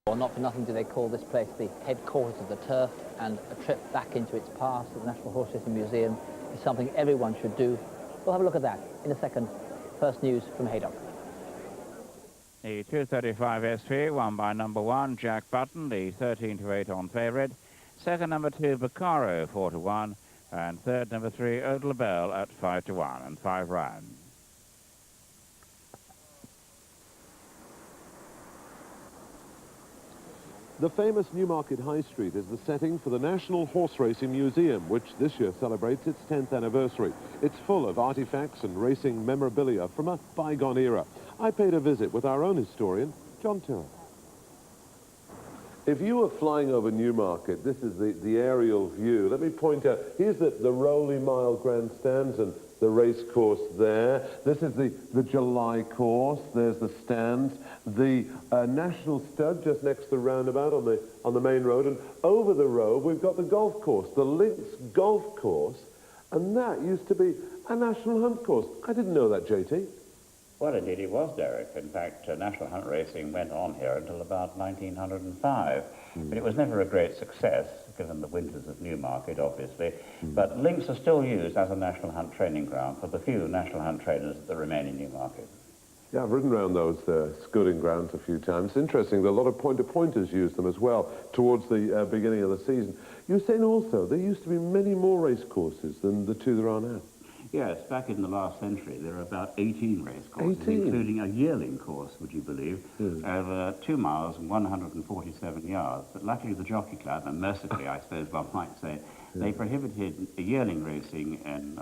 Well, not for nothing do they call this place the headquarters of the turf, and a trip back into its past at the National Horseracing Museum is something everyone should do. We'll have a look at that in a second. First news from Haydock. The 235 SP won by number 1, Jack Button, the 13-8 on favourite. Second, number 2, Bacaro, 4-1. And third, number 3, Eau de la Belle at 5-1 and 5 rounds. The famous Newmarket High Street is the setting for the National Horseracing Museum, which this year celebrates its 10th anniversary. It's full of artifacts and racing memorabilia from a bygone era. I paid a visit with our own historian, John Tyrrel. If you were flying over Newmarket, this is the aerial view. Let me point out, here's the Rowley Mile grandstands and the race course there. This is the July course. There's the stands. The National Stud just next to the roundabout on the main road. And over the road, we've got the golf course, the Links Golf Course. And that used to be a National Hunt course. I didn't know that, JT. Well, indeed it was, Derek. In fact, National Hunt Racing went on here until about 1905. But it was never a great success, given the winters of Newmarket, obviously. But links are still used as a National Hunt training ground for the few National Hunt trainers that remain in Newmarket. Yeah, I've ridden around those scouting grounds a few times. It's interesting that a lot of pointer-pointers use them as well towards the beginning of the season. You were saying also there used to be many more race courses than the two there are now. Yes, back in the last century, there were about 18 race courses, 18? including a yearling course, would you believe, over 2 miles and 147 yards. But luckily the Jockey Club, and mercifully, I suppose one might say, they prohibited yearling racing in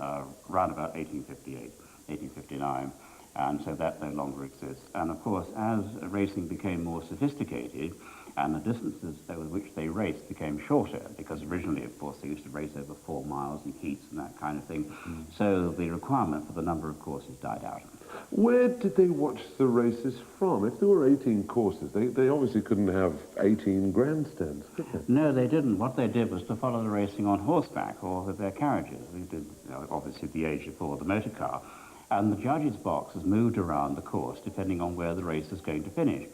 around about 1858, 1859, and so that no longer exists. And of course, as racing became more sophisticated, and the distances over which they raced became shorter, because originally, of course, they used to race over 4 miles in heats and that kind of thing. So the requirement for the number of courses died out. Where did they watch the races from? If there were 18 courses, they obviously couldn't have 18 grandstands, could they? No, they didn't. What they did was to follow the racing on horseback or with their carriages. They did, obviously, the age before the motor car. And the judges' boxes moved around the course depending on where the race was going to finish.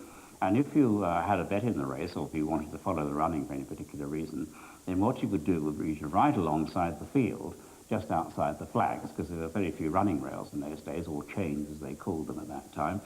And if you had a bet in the race, or if you wanted to follow the running for any particular reason, then what you would do would be to ride alongside the field, just outside the flags, because there were very few running rails in those days, or chains as they called them at that time.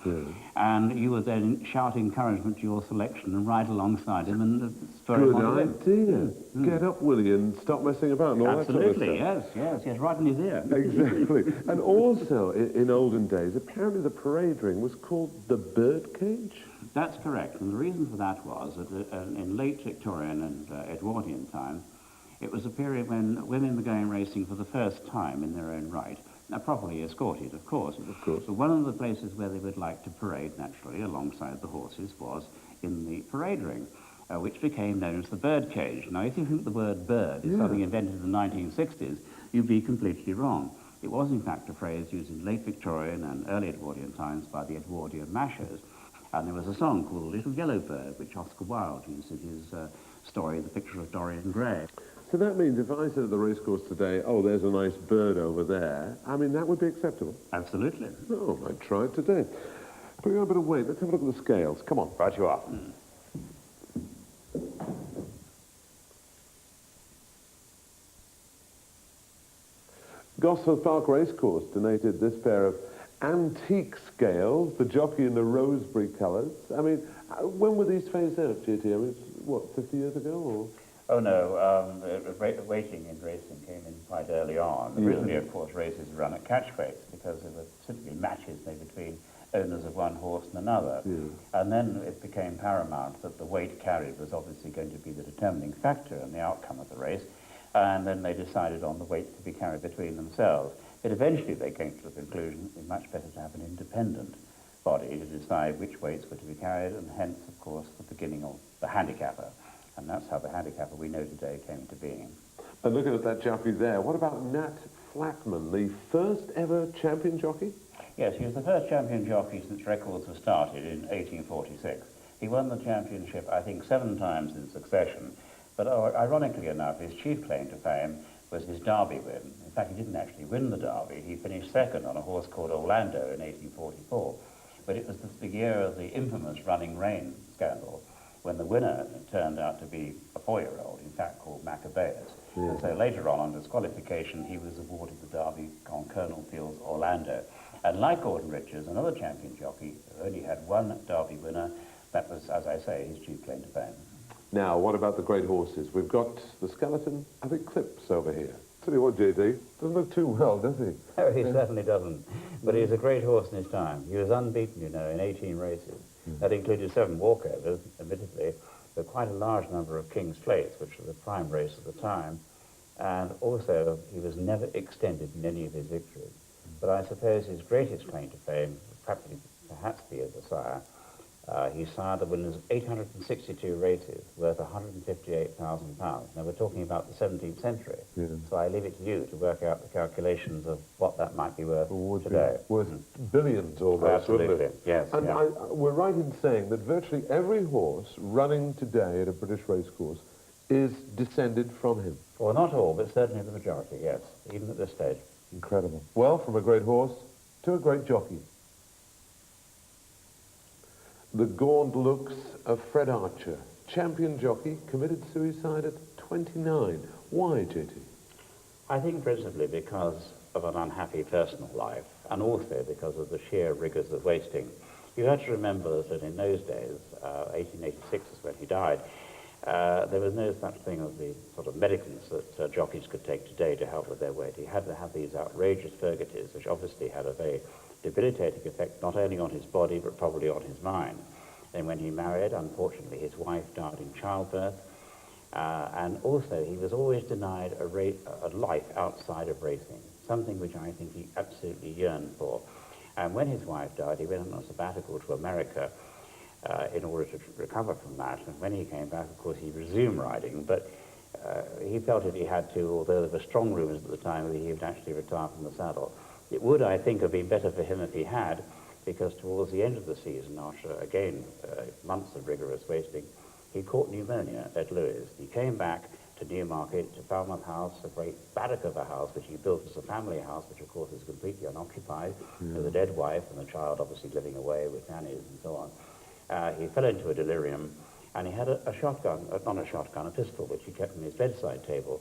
And you would then shout encouragement to your selection and ride alongside him and spur him on. Good idea. Get up, Willie, and stop messing about and all that sort of stuff. Absolutely, yes, right in his ear. Exactly. And also, in olden days, apparently the parade ring was called the birdcage? That's correct, and the reason for that was that in late Victorian and Edwardian times, it was a period when women were going racing for the first time in their own right. Now, properly escorted, of course. Of course. But one of the places where they would like to parade, naturally, alongside the horses, was in the parade ring, which became known as the birdcage. Now, if you think the word bird is something invented in the 1960s, you'd be completely wrong. It was, in fact, a phrase used in late Victorian and early Edwardian times by the Edwardian mashers. And there was a song called Little Yellow Bird, which Oscar Wilde used in his story, The Picture of Dorian Gray. So that means if I said at the racecourse today, oh, there's a nice bird over there, I mean, that would be acceptable? Absolutely. Oh, I might try it today. Putting on a bit of weight, let's have a look at the scales. Come on. Right you are. Gosforth Park Racecourse donated this pair of antique scales, the jockey in the roseberry colours. I mean, when were these phased out, GT? I mean, what, 50 years ago, or...? Oh, no, weighting in racing came in quite early on. Originally, of course, races were run at catch weights because there were simply matches made between owners of one horse and another. And then it became paramount that the weight carried was obviously going to be the determining factor in the outcome of the race. And then they decided on the weight to be carried between themselves. But eventually they came to the conclusion it would be much better to have an independent body to decide which weights were to be carried, and hence, of course, the beginning of the handicapper. And that's how the handicapper we know today came into being. And looking at that jockey there, what about Nat Flackman, the first ever champion jockey? Yes, he was the first champion jockey since records were started in 1846. He won the championship, I think, 7 times in succession. But ironically enough, his chief claim to fame was his Derby win. In fact, he didn't actually win the Derby. He finished second on a horse called Orlando in 1844. But it was the year of the infamous Running Rein scandal, when the winner turned out to be a 4-year-old, in fact called Maccabeus. And so later on disqualification, he was awarded the Derby on Colonel Field's Orlando. And like Gordon Richards, another champion jockey who only had one Derby winner, that was, as I say, his chief claim to fame. Now, what about the great horses? We've got the skeleton of Eclipse over here. Tell you what, JD, doesn't look too well, does he? No, he certainly doesn't. But he's a great horse in his time. He was unbeaten, you know, in 18 races. That included 7 walkovers, admittedly, but quite a large number of King's Plates, which was the prime race at the time. And also, he was never extended in any of his victories. But I suppose his greatest claim to fame would perhaps be as a sire. He sired the winners of 862 races, worth £158,000. Now, we're talking about the 17th century, so I leave it to you to work out the calculations of what that might be worth today. Worth billions almost, Absolutely, wouldn't it? yes. And yeah. we're right in saying that virtually every horse running today at a British racecourse is descended from him. Well, not all, but certainly the majority, yes, even at this stage. Incredible. Well, from a great horse to a great jockey. The gaunt looks of Fred Archer, champion jockey, committed suicide at 29. Why, JT? I think principally because of an unhappy personal life, and also because of the sheer rigours of wasting. You have to remember that in those days, 1886 is when he died, there was no such thing as the sort of medicines that jockeys could take today to help with their weight. He had to have these outrageous furgatives, which obviously had a very debilitating effect not only on his body but probably on his mind. And when he married, unfortunately, his wife died in childbirth, and also he was always denied a life outside of racing, something which I think he absolutely yearned for. And when his wife died, he went on a sabbatical to America in order to recover from that. And when he came back, of course, he resumed riding, but he felt that he had to, although there were strong rumours at the time that he would actually retire from the saddle. It would, I think, have been better for him if he had, because towards the end of the season, after, again, months of rigorous wasting, he caught pneumonia at Lewes. He came back to Newmarket, to Falmouth House, a great barrack of a house, which he built as a family house, which, of course, is completely unoccupied, with a dead wife and the child obviously living away with nannies and so on. He fell into a delirium, and he had a shotgun, not a shotgun, a pistol, which he kept on his bedside table.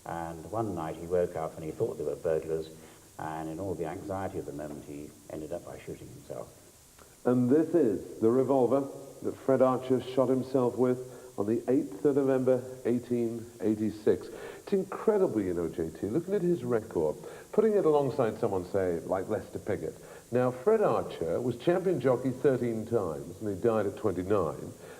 And one night he woke up and he thought they were burglars, and in all the anxiety of the moment, he ended up by shooting himself. And this is the revolver that Fred Archer shot himself with on the 8th of November, 1886. It's incredible, you know, JT, looking at his record, putting it alongside someone, say, like Lester Piggott. Now, Fred Archer was champion jockey 13 times, and he died at 29.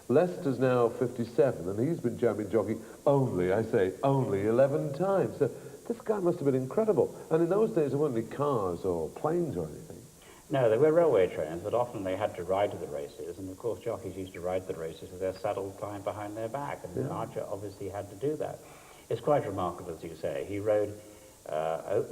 Lester's now 57, and he's been champion jockey only, I say, only 11 times. So this guy must have been incredible. And in those days, there weren't any cars or planes or anything. No, there were railway trains, but often they had to ride to the races, and of course jockeys used to ride the races with their saddle climbed behind their back, and Archer obviously had to do that. It's quite remarkable, as you say. He rode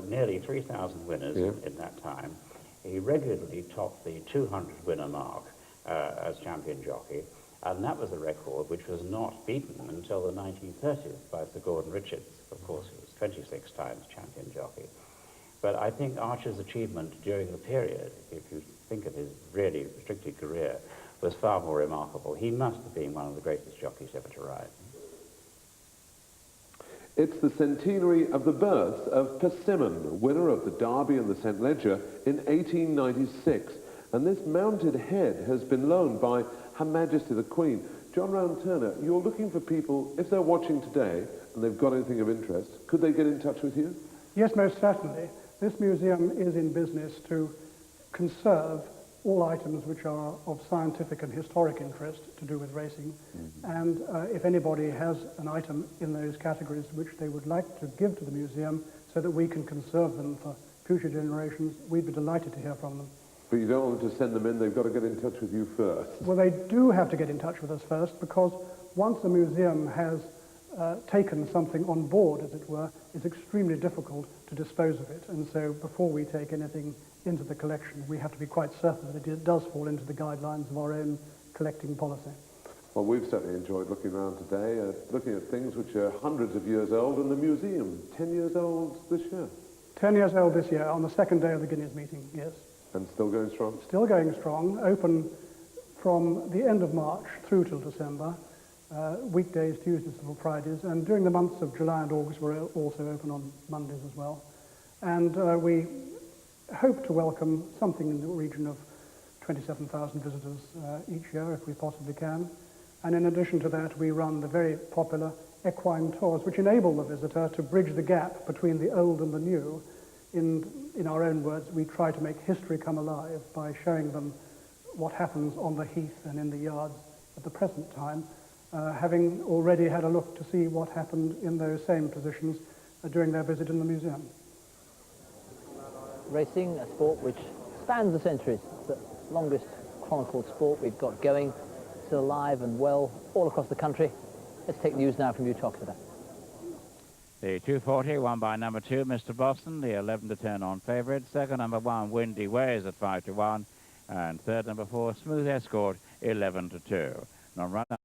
nearly 3,000 winners in that time. He regularly topped the 200 winner mark as champion jockey, and that was a record which was not beaten until the 1930s by Sir Gordon Richards. Of course, he was 26 times champion jockey. But I think Archer's achievement during the period, if you think of his really restricted career, was far more remarkable. He must have been one of the greatest jockeys ever to ride. It's the centenary of the birth of Persimmon, winner of the Derby and the St. Leger in 1896. And this mounted head has been loaned by Her Majesty the Queen. John Round Turner, you're looking for people, if they're watching today and they've got anything of interest, could they get in touch with you? Yes, most certainly. This museum is in business to conserve all items which are of scientific and historic interest to do with racing. And if anybody has an item in those categories which they would like to give to the museum so that we can conserve them for future generations, we'd be delighted to hear from them. But you don't want them to send them in, they've got to get in touch with you first. Well, they do have to get in touch with us first, because once the museum has taken something on board, as it were, it's extremely difficult to dispose of it. And so before we take anything into the collection, we have to be quite certain that it does fall into the guidelines of our own collecting policy. Well, we've certainly enjoyed looking around today, looking at things which are hundreds of years old, and the museum, 10 years old this year. 10 years old this year, on the second day of the Guineas meeting, yes. And still going strong? Still going strong, open from the end of March through till December, weekdays, Tuesdays and Fridays, and during the months of July and August we're also open on Mondays as well. And we hope to welcome something in the region of 27,000 visitors each year if we possibly can. And in addition to that, we run the very popular equine tours, which enable the visitor to bridge the gap between the old and the new. In our own words, we try to make history come alive by showing them what happens on the heath and in the yards at the present time, having already had a look to see what happened in those same positions during their visit in the museum. Racing, a sport which spans the centuries, the longest chronicled sport we've got going, still alive and well all across the country. Let's take news now from you, Toxeter. The 240 won by number 2, Mr. Boston, the 11 to 10 on favourite. Second, number 1, Windy Ways at 5 to 1. And third, number 4, Smooth Escort, 11 to 2. Non-runner.